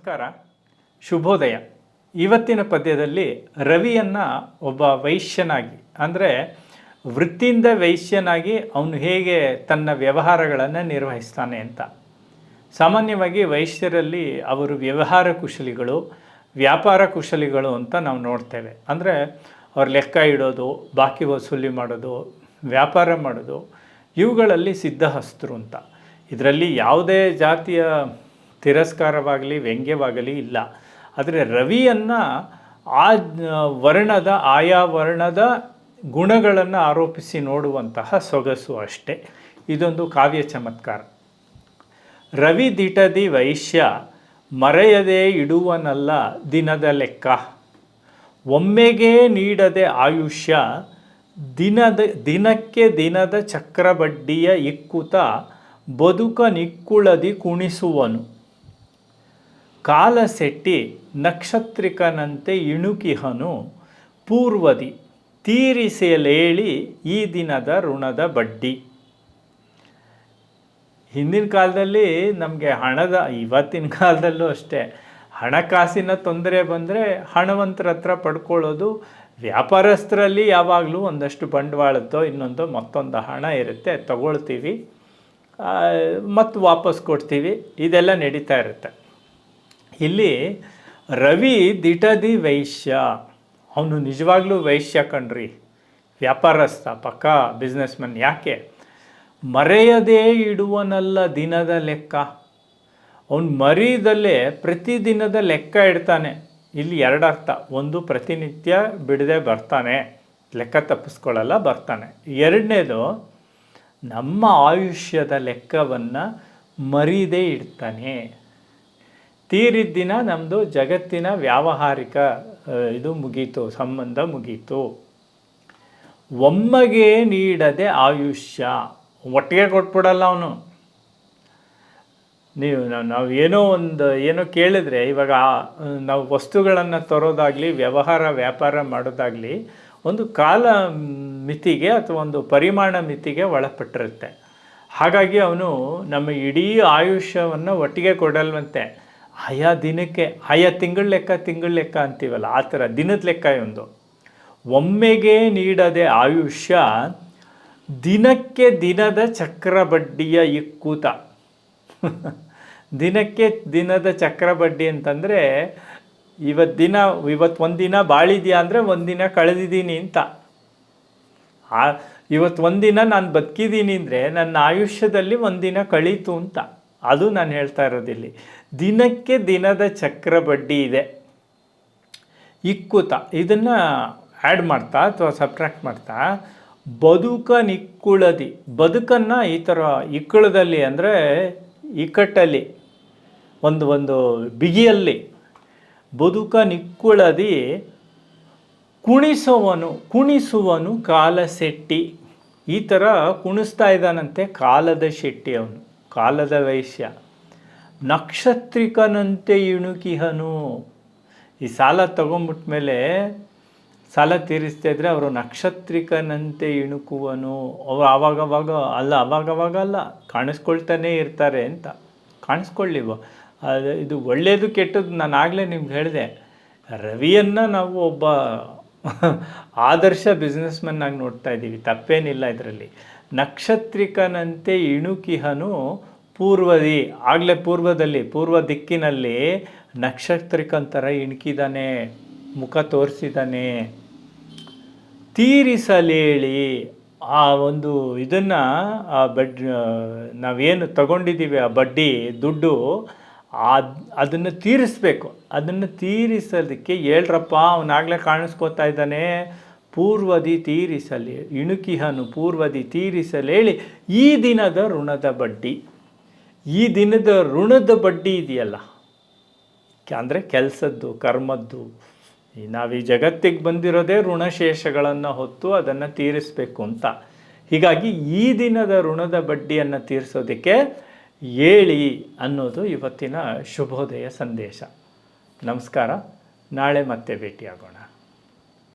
ನಮಸ್ಕಾರ, ಶುಭೋದಯ. ಇವತ್ತಿನ ಪದ್ಯದಲ್ಲಿ ರವಿಯನ್ನು ಒಬ್ಬ ವೈಶ್ಯನಾಗಿ, ಅಂದರೆ ವೃತ್ತಿಯಿಂದ ವೈಶ್ಯನಾಗಿ ಅವನು ಹೇಗೆ ತನ್ನ ವ್ಯವಹಾರಗಳನ್ನು ನಿರ್ವಹಿಸ್ತಾನೆ ಅಂತ. ಸಾಮಾನ್ಯವಾಗಿ ವೈಶ್ಯರಲ್ಲಿ ಅವರು ವ್ಯವಹಾರ ಕುಶಲಿಗಳು, ವ್ಯಾಪಾರ ಕುಶಲಿಗಳು ಅಂತ ನಾವು ನೋಡ್ತೇವೆ. ಅಂದರೆ ಅವ್ರು ಲೆಕ್ಕ ಇಡೋದು, ಬಾಕಿ ವಸೂಲಿ ಮಾಡೋದು, ವ್ಯಾಪಾರ ಮಾಡೋದು, ಇವುಗಳಲ್ಲಿ ಸಿದ್ಧಹಸ್ತರು ಅಂತ. ಇದರಲ್ಲಿ ಯಾವುದೇ ಜಾತಿಯ ತಿರಸ್ಕಾರವಾಗಲಿ ವ್ಯಂಗ್ಯವಾಗಲಿ ಇಲ್ಲ. ಆದರೆ ರವಿಯನ್ನು ಆಯಾ ವರ್ಣದ ಗುಣಗಳನ್ನು ಆರೋಪಿಸಿ ನೋಡುವಂತಹ ಸೊಗಸು ಅಷ್ಟೇ. ಇದೊಂದು ಕಾವ್ಯ ಚಮತ್ಕಾರ. ರವಿ ದಿಟದಿ ವೈಶ್ಯ ಮರೆಯದೆ ಇಡುವನಲ್ಲ ದಿನದ ಲೆಕ್ಕ, ಒಮ್ಮೆಗೆ ನೀಡದೆ ಆಯುಷ್ಯ ದಿನಕ್ಕೆ ದಿನದ ಚಕ್ರಬಡ್ಡಿಯ ಇಕ್ಕುತ ಬದುಕ ನಿಕ್ಕುಳದಿ ಕುಣಿಸುವನು, ಕಾಲಸೆಟ್ಟಿ ನಕ್ಷತ್ರಿಕನಂತೆ ಇಣುಕಿಹನು ಪೂರ್ವದಿ ತೀರಿಸಲೇಳಿ ಈ ದಿನದ ಋಣದ ಬಡ್ಡಿ. ಹಿಂದಿನ ಕಾಲದಲ್ಲಿ ನಮಗೆ ಇವತ್ತಿನ ಕಾಲದಲ್ಲೂ ಅಷ್ಟೇ, ಹಣಕಾಸಿನ ತೊಂದರೆ ಬಂದರೆ ಹಣವಂತರ ಹತ್ರ ಪಡ್ಕೊಳ್ಳೋದು. ವ್ಯಾಪಾರಸ್ಥರಲ್ಲಿ ಯಾವಾಗಲೂ ಒಂದಷ್ಟು ಬಂಡವಾಳದ್ದೋ ಇನ್ನೊಂದೋ ಮತ್ತೊಂದು ಹಣ ಇರುತ್ತೆ, ತಗೊಳ್ತೀವಿ ಮತ್ತು ವಾಪಸ್ ಕೊಡ್ತೀವಿ, ಇದೆಲ್ಲ ನಡೀತಾ ಇರುತ್ತೆ. ಇಲ್ಲಿ ರವಿ ದಿಟದಿ ವೈಶ್ಯ, ಅವನು ನಿಜವಾಗ್ಲೂ ವೈಶ್ಯ ಕಣ್ರಿ, ವ್ಯಾಪಾರಸ್ಥ, ಪಕ್ಕಾ ಬಿಸ್ನೆಸ್ಮನ್. ಯಾಕೆ? ಮರೆಯದೇ ಇಡುವನಲ್ಲ ದಿನದ ಲೆಕ್ಕ. ಅವನು ಮರೀದಲ್ಲೇ ಪ್ರತಿದಿನದ ಲೆಕ್ಕ ಇಡ್ತಾನೆ. ಇಲ್ಲಿ ಎರಡರ್ಥ. ಒಂದು, ಪ್ರತಿನಿತ್ಯ ಬಿಡದೆ ಬರ್ತಾನೆ, ಲೆಕ್ಕ ತಪ್ಪಿಸ್ಕೊಳ್ಳಲ್ಲ, ಬರ್ತಾನೆ. ಎರಡನೇದು, ನಮ್ಮ ಆಯುಷ್ಯದ ಲೆಕ್ಕವನ್ನು ಮರೀದೇ ಇಡ್ತಾನೆ. ತೀರಿದ ದಿನ ನಮ್ಮದು ಜಗತ್ತಿನ ವ್ಯಾವಹಾರಿಕ ಇದು ಮುಗೀತು, ಸಂಬಂಧ ಮುಗೀತು. ಒಮ್ಮೆಗೆ ನೀಡದೆ ಆಯುಷ್ಯ, ಒಟ್ಟಿಗೆ ಕೊಟ್ಬಿಡಲ್ಲ ಅವನು. ನಾವು ಏನೋ ಕೇಳಿದ್ರೆ, ಇವಾಗ ನಾವು ವಸ್ತುಗಳನ್ನು ತರೋದಾಗಲಿ ವ್ಯಾಪಾರ ಮಾಡೋದಾಗಲಿ ಒಂದು ಕಾಲ ಮಿತಿಗೆ ಅಥವಾ ಒಂದು ಪರಿಮಾಣ ಮಿತಿಗೆ ಒಳಪಟ್ಟಿರುತ್ತೆ. ಹಾಗಾಗಿ ಅವನು ನಮ್ಮ ಇಡೀ ಆಯುಷ್ಯವನ್ನು ಒಟ್ಟಿಗೆ ಕೊಡಲ್ವಂತೆ. ಆಯಾ ದಿನಕ್ಕೆ, ಆಯಾ ತಿಂಗಳ ಲೆಕ್ಕ ಅಂತೀವಲ್ಲ, ಆ ಥರ ದಿನದ ಲೆಕ್ಕ ಒಂದು. ಒಮ್ಮೆಗೆ ನೀಡದೆ ಆಯುಷ್ಯ ದಿನಕ್ಕೆ ದಿನದ ಚಕ್ರಬಡ್ಡಿಯ ಇಕ್ಕೂತ. ದಿನಕ್ಕೆ ದಿನದ ಚಕ್ರಬಡ್ಡಿ ಅಂತಂದರೆ ಇವತ್ತು ಒಂದಿನ ಬಾಳಿದ್ಯಾ ಅಂದರೆ ಒಂದಿನ ಕಳೆದಿದ್ದೀನಿ ಅಂತ. ಇವತ್ತು ಒಂದಿನ ನಾನು ಬದುಕಿದ್ದೀನಿ ಅಂದರೆ ನನ್ನ ಆಯುಷ್ಯದಲ್ಲಿ ಒಂದಿನ ಕಳೀತು ಅಂತ. ಅದು ನಾನು ಹೇಳ್ತಾ ಇರೋದಿಲ್ಲಿ. ದಿನಕ್ಕೆ ದಿನದ ಚಕ್ರಬಡ್ಡಿ ಇದೆ. ಇಕ್ಕುತ, ಇದನ್ನು ಆ್ಯಡ್ ಮಾಡ್ತಾ ಅಥವಾ ಸಬ್ಟ್ರಾಕ್ಟ್ ಮಾಡ್ತಾ, ಬದುಕ ನಿಕ್ಕುಳದಿ, ಬದುಕನ್ನು ಈ ಥರ ಇಕ್ಕಳದಲ್ಲಿ ಅಂದರೆ ಇಕ್ಕಟ್ಟಲ್ಲಿ, ಒಂದು ಬಿಗಿಯಲ್ಲಿ, ಬದುಕ ನಿಕ್ಕುಳದಿ ಕುಣಿಸುವನು ಕಾಲಸೆಟ್ಟಿ. ಈ ಥರ ಕುಣಿಸ್ತಾ ಇದ್ದಾನಂತೆ ಕಾಲದ ಶೆಟ್ಟಿ ಅವನು, ಕಾಲದ ವೈಶ್ಯ. ನಕ್ಷತ್ರಿಕನಂತೆ ಇಣುಕಿಹನು. ಈ ಸಾಲ ತಗೊಂಬಿಟ್ಮೇಲೆ ಸಾಲ ತೀರಿಸ್ತಾ ಇದ್ರೆ ಅವರು ನಕ್ಷತ್ರಿಕನಂತೆ ಇಣುಕುವನು. ಅವರು ಅವಾಗವಾಗ ಅಲ್ಲ, ಕಾಣಿಸ್ಕೊಳ್ತಾನೇ ಇರ್ತಾರೆ ಅಂತ. ಕಾಣಿಸ್ಕೊಳ್ಳಿವ, ಇದು ಒಳ್ಳೆಯದು ಕೆಟ್ಟದ್ದು. ನಾನು ಆಗಲೇ ನಿಮ್ಗೆ ಹೇಳಿದೆ, ರವಿಯನ್ನು ನಾವು ಒಬ್ಬ ಆದರ್ಶ ಬಿಸ್ನೆಸ್ಮನ್ ಆಗಿ ನೋಡ್ತಾ ಇದ್ದೀವಿ, ತಪ್ಪೇನಿಲ್ಲ ಇದರಲ್ಲಿ. ನಕ್ಷತ್ರಿಕನಂತೆ ಇಣುಕಿಹನು ಪೂರ್ವದಿ, ಆಗಲೇ ಪೂರ್ವ ದಿಕ್ಕಿನಲ್ಲಿ ನಕ್ಷತ್ರಿಕಂತರ ಇಣುಕಿದಾನೆ, ಮುಖ ತೋರಿಸಿದ್ದಾನೆ. ತೀರಿಸಲೇಳಿ, ಆ ಒಂದು ಇದನ್ನು, ಆ ನಾವೇನು ತಗೊಂಡಿದ್ದೀವಿ ಆ ಬಡ್ಡಿ ದುಡ್ಡು, ಅದನ್ನು ತೀರಿಸ್ಬೇಕು. ಅದನ್ನು ತೀರಿಸೋದಕ್ಕೆ ಹೇಳ್ರಪ್ಪ, ಅವನಾಗಲೇ ಕಾಣಿಸ್ಕೋತಾ ಇದ್ದಾನೆ. ಪೂರ್ವದಿ ತೀರಿಸಲಿ ಇಣುಕಿಹನು ಪೂರ್ವದಿ ತೀರಿಸಲೇಳಿ ಈ ದಿನದ ಋಣದ ಬಡ್ಡಿ. ಈ ದಿನದ ಋಣದ ಬಡ್ಡಿ ಇದೆಯಲ್ಲ, ಅಂದರೆ ಕೆಲಸದ್ದು, ಕರ್ಮದ್ದು. ನಾವು ಈ ಜಗತ್ತಿಗೆ ಬಂದಿರೋದೇ ಋಣಶೇಷಗಳನ್ನು ಹೊತ್ತು ಅದನ್ನು ತೀರಿಸಬೇಕು ಅಂತ. ಹೀಗಾಗಿ ಈ ದಿನದ ಋಣದ ಬಡ್ಡಿಯನ್ನು ತೀರಿಸೋದಕ್ಕೆ ಹೇಳಿ ಅನ್ನೋದು ಇವತ್ತಿನ ಶುಭೋದಯ ಸಂದೇಶ. ನಮಸ್ಕಾರ, ನಾಳೆ ಮತ್ತೆ ಭೇಟಿಯಾಗೋಣ.